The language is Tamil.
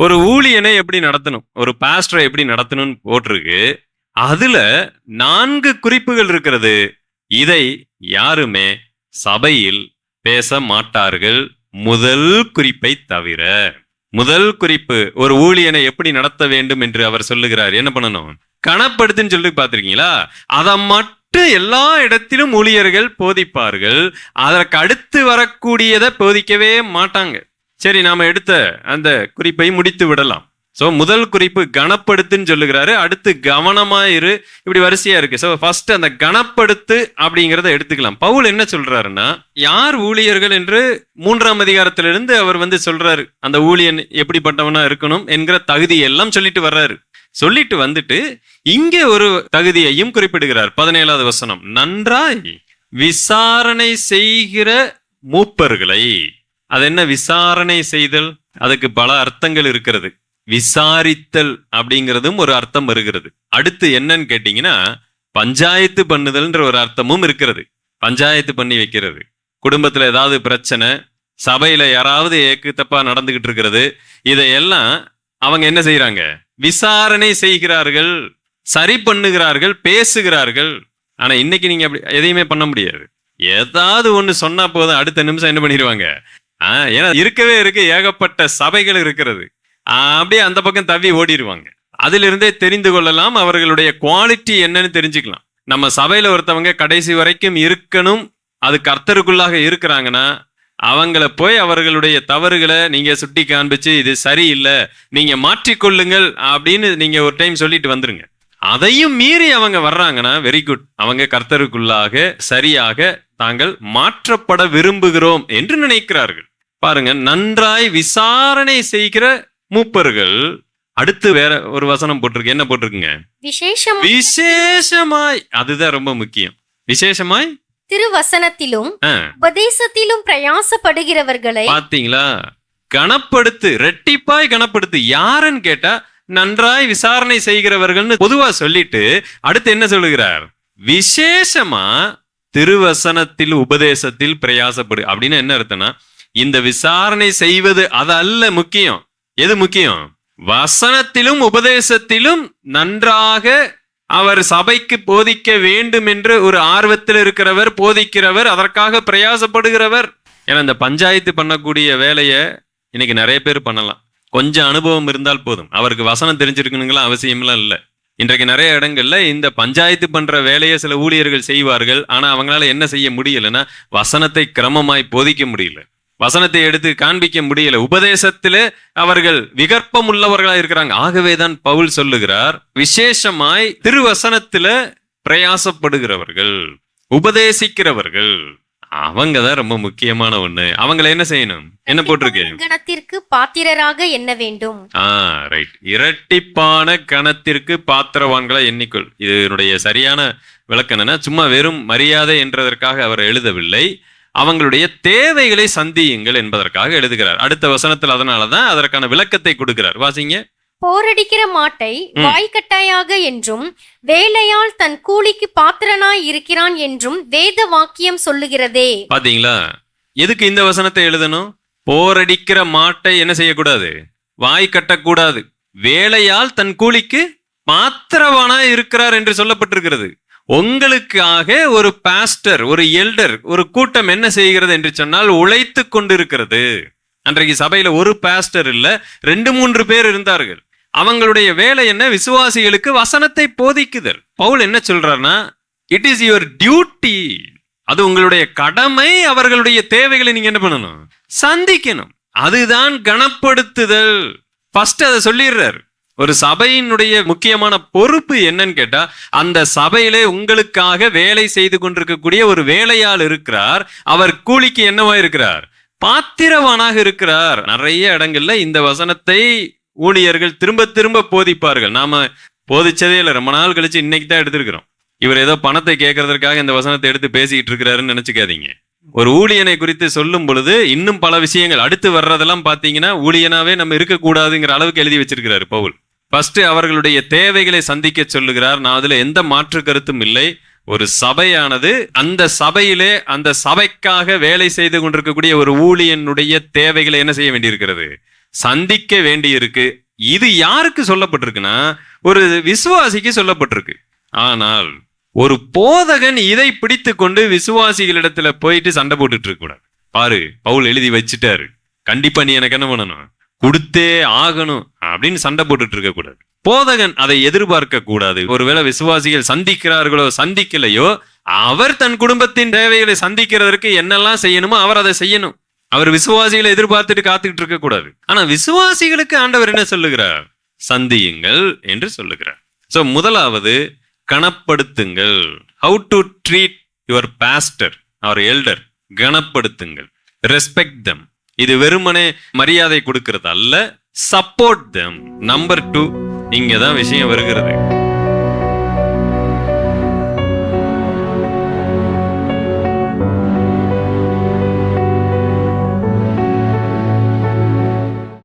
ஒரு ஊழியனை எப்படி நடத்தணும், ஒரு பாஸ்டரை எப்படி நடத்தணும்னு போட்டிருக்கு. அதுல 4 குறிப்புகள் இருக்கிறது. இதை யாருமே சபையில் பேச மாட்டார்கள், முதல் குறிப்பை தவிர. முதல் குறிப்பு, ஒரு ஊழியனை எப்படி நடத்த வேண்டும் என்று அவர் சொல்லுகிறார். என்ன பண்ணணும்? கணப்படுத்துன்னு சொல்லி பார்த்திருக்கீங்களா? அதை மட்டும் எல்லா இடத்திலும் ஊழியர்கள் போதிப்பார்கள். அதற்கு அடுத்து வரக்கூடியதை போதிக்கவே மாட்டாங்க. சரி, நாம எடுத்த அந்த குறிப்பை முடித்து விடலாம். சோ முதல் குறிப்பு கனப்படுத்துன்னு சொல்லுகிறாரு. அடுத்து கவனமாயிரு, இப்படி வரிசையா இருக்கு. சோ ஃபர்ஸ்ட் அந்த கனப்படுத்து அப்படிங்கறத எடுத்துக்கலாம். பவுல் என்ன சொல்றாருன்னா, யார் ஊழியர்கள் என்று 3ஆம் அதிகாரத்திலிருந்து அவர் சொல்றாரு. அந்த ஊழியன் எப்படிப்பட்டவனா இருக்கணும் என்கிற தகுதி எல்லாம் சொல்லிட்டு வர்றாரு. சொல்லிட்டு வந்துட்டு இங்கே ஒரு தகுதியையும் குறிப்பிடுகிறார். 17வது வசனம், நன்றாய் விசாரணை செய்கிற மூப்பர்களை. அது என்ன விசாரணை செய்தல்? அதுக்கு பல அர்த்தங்கள் இருக்கிறது. விசாரித்தல் அப்படிங்கிறதும் ஒரு அர்த்தம் வருகிறது. அடுத்து என்னன்னு கேட்டீங்கன்னா, பஞ்சாயத்து பண்ணுதல்ன்ற ஒரு அர்த்தமும் இருக்கிறது. பஞ்சாயத்து பண்ணி வைக்கிறது. குடும்பத்துல ஏதாவது பிரச்சனை, சபையில யாராவது ஏக்கு தப்பா நடந்துகிட்டு இருக்கிறது, இதையெல்லாம் அவங்க என்ன செய்யறாங்க? விசாரணை செய்கிறார்கள், சரி பண்ணுகிறார்கள், பேசுகிறார்கள். ஆனா இன்னைக்கு நீங்க அப்படி எதையுமே பண்ண முடியாது. ஏதாவது ஒண்ணு சொன்னா போதும், அடுத்த நிமிஷம் என்ன பண்ணிடுவாங்க? ஏன்னா இருக்கவே இருக்கு, ஏகப்பட்ட சபைகள் இருக்கிறது. அப்படியே அந்த பக்கம் தவி ஓடிடுவாங்க. அதுல இருந்தே தெரிந்து கொள்ளலாம் அவர்களுடைய குவாலிட்டி என்னன்னு தெரிஞ்சுக்கலாம். நம்ம சபையில ஒருத்தவங்க கடைசி வரைக்கும் இருக்கணும், அது கர்த்தருக்குள்ளாக இருக்கிறாங்கன்னா அவங்கள போய் அவர்களுடைய தவறுகளை நீங்க சுட்டி காண்பிச்சு, இது சரியில்லை, நீங்க மாற்றிக்கொள்ளுங்கள் அப்படின்னு நீங்க ஒரு டைம் சொல்லிட்டு வந்துருங்க. அதையும் மீறி அவங்க வர்றாங்கன்னா வெரி குட், அவங்க கர்த்தருக்குள்ளாக சரியாக தாங்கள் மாற்றப்பட விரும்புகிறோம் என்று நினைக்கிறார்கள். பாருங்க, நன்றாய் விசாரணை செய்கிற மூப்பர்கள். அடுத்து வேற ஒரு வசனம் போட்டிருக்கு. என்ன போட்டிருக்குங்க? விசேஷமாய். அதுதான் ரொம்ப முக்கியம். விசேஷமாய் திருவசனத்திலும் உபதேசத்திலும் பிரயாசப்படுகிறவர்களை. பாத்தீங்களா? கனப்படுத்து, ரெட்டிப்பாய் கனப்படுத்து. யாருன்னு கேட்டா நன்றாய் விசாரணை செய்கிறவர்கள்னு பொதுவா சொல்லிட்டு அடுத்து என்ன சொல்லுகிறார்? விசேஷமா திருவசனத்தில் உபதேசத்தில் பிரயாசப்படு. அப்படின்னு என்ன அர்த்தம்னா, இந்த விசாரணை செய்வது அது அல்ல முக்கியம். எது முக்கியம்? வசனத்திலும் உபதேசத்திலும் நன்றாக அவர் சபைக்கு போதிக்க வேண்டும் என்று ஒரு ஆர்வத்தில் இருக்கிறவர், போதிக்கிறவர், அதற்காக பிரயாசப்படுகிறவர். ஏன்னா இந்த பஞ்சாயத்து பண்ணக்கூடிய வேலையை இன்னைக்கு நிறைய பேர் பண்ணலாம். கொஞ்சம் அனுபவம் இருந்தால் போதும். அவருக்கு வசனம் தெரிஞ்சிருக்கணுங்களா அவசியம்லாம் இல்லை. இன்றைக்கு நிறைய இடங்கள்ல இந்த பஞ்சாயத்து பண்ற வேலையை சில ஊழியர்கள் செய்வார்கள். ஆனா அவங்களால என்ன செய்ய முடியலன்னா, வசனத்தை கிரமமாய் போதிக்க முடியல, வசனத்தை எடுத்து காண்பிக்க முடியல. உபதேசத்திலே அவர்கள் விகற்பம் உள்ளவர்களா இருக்கிறாங்க. ஆகவேதான் பவுல் சொல்லுகிறார், விசேஷமாய் திருவசனத்தில பிரயாசப்படுகிறவர்கள், உபதேசிக்கிறவர்கள், அவங்கதான் ரொம்ப முக்கியமான ஒண்ணு. அவங்களை என்ன செய்யணும்? என்ன போட்டிருக்கு? கணத்திற்கு பாத்திரராக எண்ண வேண்டும். ரைட். இரட்டிப்பான கணத்திற்கு பாத்திரவான்களை எண்ணிக்கொள். இதனுடைய சரியான விளக்கம் என்னன்னா, சும்மா வெறும் மரியாதை என்றதற்காக அவர் எழுதவில்லை, அவங்களுடைய தேவைகளை சந்தியுங்கள் என்பதற்காக எழுதுகிறார். அடுத்த வசனத்தில் அதனாலதான் அதற்கான விளக்கத்தை கொடுக்கிறார். வாசிங்க. போரடிக்கிற மாட்டை வாய்க்கட்டாயாக என்றும் வேலையால் தன் கூலிக்கு பாத்திரனாய் இருக்கிறான் என்றும் வேத வாக்கியம் சொல்லுகிறதே. பாத்தீங்களா? எதுக்கு இந்த வசனத்தை எழுதணும்? போரடிக்கிற மாட்டை என்ன செய்யக்கூடாது? வாய் கட்டக்கூடாது. வேலையால் தன் கூலிக்கு பாத்திரவானாய் இருக்கிறார் என்று சொல்லப்பட்டிருக்கிறது. உங்களுக்காக ஒரு பாஸ்டர், ஒரு எல்டர், ஒரு கூட்டம் என்ன செய்கிறது என்று சொன்னால் உழைத்து கொண்டிருக்கிறது. அன்றைக்கு சபையில ஒரு பாஸ்டர் இல்ல, 2-3 பேர் இருந்தார்கள். அவங்களுடைய வேலை என்ன? விசுவாசிகளுக்கு வசனத்தை போதிக்குதல். பவுல் என்ன சொல்றாருன்னா, இட் இஸ் யுவர் டியூட்டி, அது உங்களுடைய கடமை. அவர்களுடைய தேவைகளை நீங்க என்ன பண்ணணும்? சந்திக்கணும். அதுதான் கனப்படுத்துதல். ஃபர்ஸ்ட் அதை சொல்லிடுறாரு. ஒரு சபையினுடைய முக்கியமான பொறுப்பு என்னன்னு கேட்டா, அந்த சபையிலே உங்களுக்காக வேலை செய்து கொண்டிருக்கக்கூடிய ஒரு வேலையாள் இருக்கிறார். அவர் கூலிக்கு என்னவா இருக்கிறார்? பாத்திரவானாக இருக்கிறார். நிறைய இடங்கள்ல இந்த வசனத்தை ஊழியர்கள் திரும்ப திரும்ப போதிப்பார்கள். நாம போதிச்சதே இல்லை, ரொம்ப நாள் கழிச்சு இன்னைக்கு தான் எடுத்திருக்கிறோம். இவர் ஏதோ பணத்தை கேட்கறதுக்காக இந்த வசனத்தை எடுத்து பேசிக்கிட்டு இருக்கிறாருன்னு நினைச்சுக்காதீங்க. ஒரு ஊழியனை குறித்து சொல்லும் பொழுது இன்னும் பல விஷயங்கள் அடுத்து வர்றதெல்லாம் பாத்தீங்கன்னா, ஊழியனாவே நம்ம இருக்கக்கூடாதுங்கிற அளவுக்கு எழுதி வச்சிருக்கிறாரு பவுல். ஃபர்ஸ்ட் அவர்களுடைய தேவைகளை சந்திக்க சொல்லுகிறார். நான் அதுல எந்த மாற்று கருத்தும் இல்லை. ஒரு சபையானது அந்த சபையிலே அந்த சபைக்காக வேலை செய்து கொண்டிருக்கக்கூடிய ஒரு ஊழியனுடைய தேவைகளை என்ன செய்ய வேண்டியிருக்கிறது, சந்திக்க வேண்டியிருக்கு. இது யாருக்கு சொல்லப்பட்டிருக்குன்னா ஒரு விசுவாசிக்கு சொல்லப்பட்டிருக்கு. ஆனால் ஒரு போதகன் இதை பிடித்து கொண்டு விசுவாசிகளிடத்துல போயிட்டு சண்டை போட்டுட்டு இருக்க கூடாது. பாரு, பவுல் எழுதி வச்சுட்டாரு, கண்டிப்பா நீ எனக்கு என்ன பண்ணணும், கொடுத்தே ஆகணும் அப்படின்னு சண்டை போட்டுட்டு இருக்க கூடாது. போதகன் அதை எதிர்பார்க்க கூடாது. ஒருவேளை விசுவாசிகள் சந்திக்கிறார்களோ சந்திக்கலையோ, அவர் தன் குடும்பத்தின் தேவைகளை சந்திக்கிறதற்கு என்னெல்லாம் செய்யணுமோ அவர் அதை செய்யணும். அவர் விசுவாசிகளை எதிர்பார்த்துட்டு காத்துக்கிட்டு இருக்க கூடாது. ஆனா விசுவாசிகளுக்கு ஆண்டவர் என்ன சொல்லுகிறார், சந்தியுங்கள் என்று சொல்லுகிறார். சோ முதலாவது கனப்படுத்துங்கள். How to treat your pastor or elder. கனப்படுத்துங்கள், ரெஸ்பெக்ட் தம். இது வெறுமனே மரியாதை கொடுக்கிறது அல்ல, சப்போர்ட் தம். நம்பர் 2, இங்கதான் விஷயம் வருகிறது.